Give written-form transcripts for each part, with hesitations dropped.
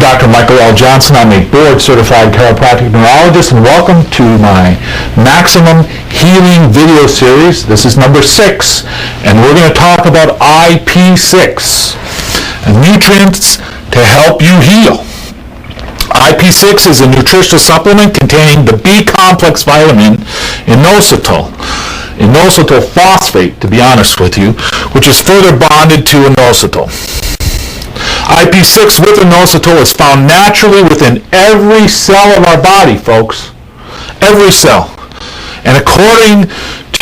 Dr. Michael L. Johnson. I'm a board-certified chiropractic neurologist, and welcome to my Maximum Healing video series. This is number 6, and we're going to talk about IP6, nutrients to help you heal. IP6 is a nutritional supplement containing the B-complex vitamin inositol phosphate, to be honest with you, which is further bonded to inositol. IP6 with inositol is found naturally within every cell of our body, folks. Every cell. And according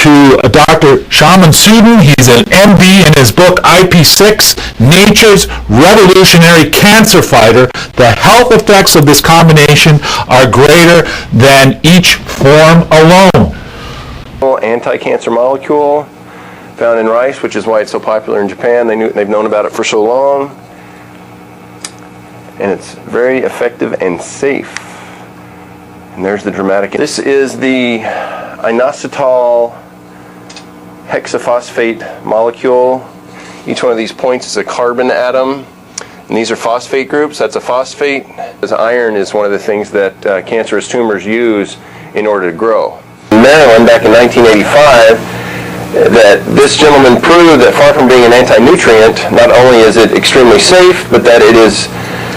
to Dr. Shaman Sudin, he's an MD, in his book IP6, Nature's Revolutionary Cancer Fighter, the health effects of this combination are greater than each form alone. Anti-cancer molecule found in rice, which is why it's so popular in Japan. They've known about it for so long. And it's very effective and safe. And there's the dramatic. This is the inositol hexaphosphate molecule. Each one of these points is a carbon atom, and these are phosphate groups. That's a phosphate. As iron is one of the things that cancerous tumors use in order to grow. In Maryland, back in 1985, that this gentleman proved that far from being an anti-nutrient, not only is it extremely safe, but that it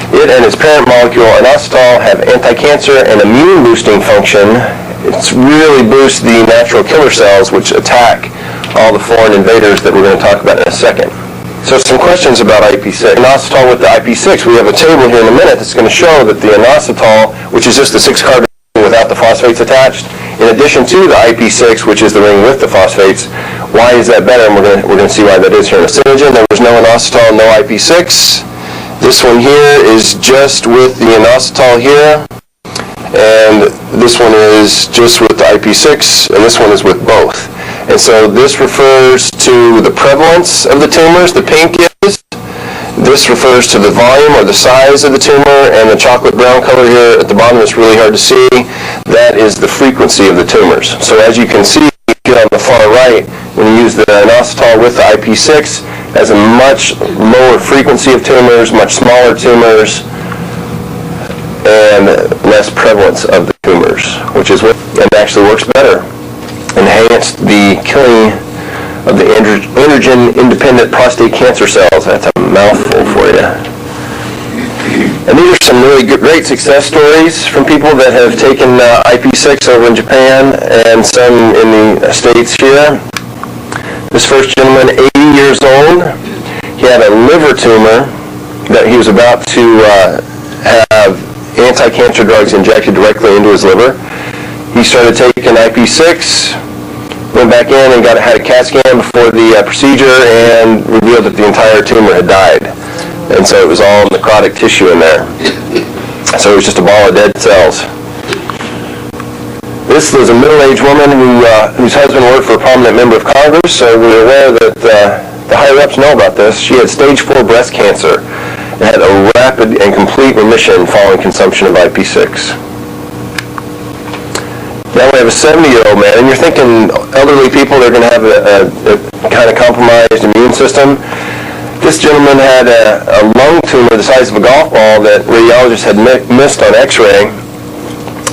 and its parent molecule inositol have anti-cancer and immune boosting function. It's really boosts the natural killer cells which attack all the foreign invaders that we're going to talk about in a second. So some questions about IP6. Inositol with the IP6, we have a table here in a minute that's going to show that the inositol, which is just the 6 carbon without the phosphates attached, in addition to the IP6, which is the ring with the phosphates. Why is that better? And we're going to see why that is here in a second. There was no inositol, no IP6. This one here is just with the inositol here, and this one is just with the IP6, and this one is with both. And so this refers to the prevalence of the tumors, the pink is. This refers to the volume or the size of the tumor, and the chocolate brown color here at the bottom is really hard to see. That is the frequency of the tumors. So as you can see on the far right, when you use the inositol with the IP6, has a much lower frequency of tumors, much smaller tumors, and less prevalence of the tumors, which is what it actually works better. Enhanced the killing of the androgen-independent prostate cancer cells. That's a mouthful for you. And these are some really great success stories from people that have taken IP6 over in Japan and some in the States here. This first gentleman, 80 years old, he had a liver tumor that he was about to have anti-cancer drugs injected directly into his liver. He started taking IP6, went back in and had a CAT scan before the procedure, and revealed that the entire tumor had died. And so it was all necrotic tissue in there. So it was just a ball of dead cells. This was a middle-aged woman whose husband worked for a prominent member of Congress, so we're aware that the higher-ups know about this. She had stage 4 breast cancer and had a rapid and complete remission following consumption of IP6. Now we have a 70-year-old man, and you're thinking elderly people, they're going to have a kind of compromised immune system. This gentleman had a lung tumor the size of a golf ball that radiologists had missed on x-ray.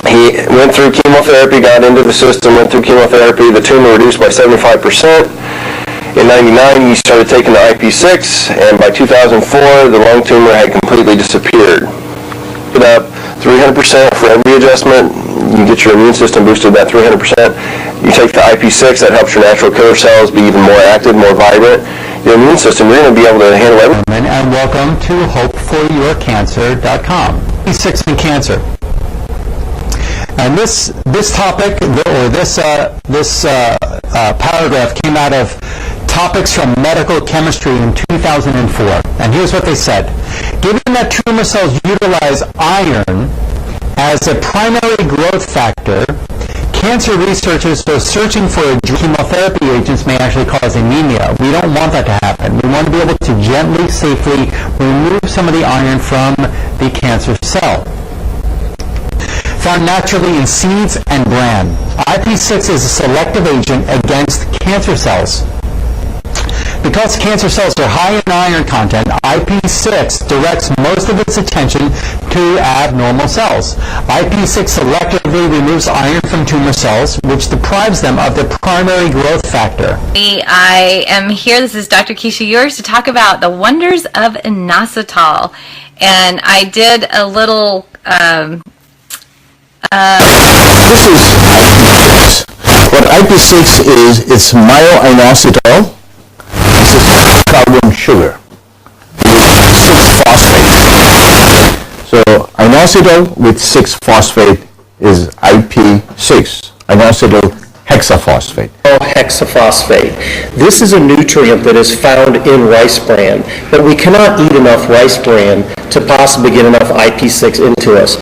He went through chemotherapy, got into the system, went through chemotherapy. The tumor reduced by 75%. In 1999, he started taking the IP6, and by 2004, the lung tumor had completely disappeared. It up 300% for every adjustment. You get your immune system boosted about 300%. You take the IP6, that helps your natural killer cells be even more active, more vibrant. Your immune system, you're going to be able to handle everything. And welcome to hopeforyourcancer.com. IP6 and cancer. And this topic, or this paragraph came out of Topics from Medical Chemistry in 2004. And here's what they said. Given that tumor cells utilize iron as a primary growth factor, cancer researchers who are searching for chemotherapy agents may actually cause anemia. We don't want that to happen. We want to be able to gently, safely remove some of the iron from the cancer cell. Found naturally in seeds and bran. IP6 is a selective agent against cancer cells. Because cancer cells are high in iron content, IP6 directs most of its attention to abnormal cells. IP6 selectively removes iron from tumor cells, which deprives them of their primary growth factor. I am here, this is Dr. Keisha Ewers, to talk about the wonders of inositol. And I did a little This is IP6. What IP6 is, it's myoinositol. This is carbon sugar with 6-phosphate. So inositol with 6-phosphate is IP6, inositol hexaphosphate. Hexaphosphate. This is a nutrient that is found in rice bran, but we cannot eat enough rice bran to possibly get enough IP6 into us.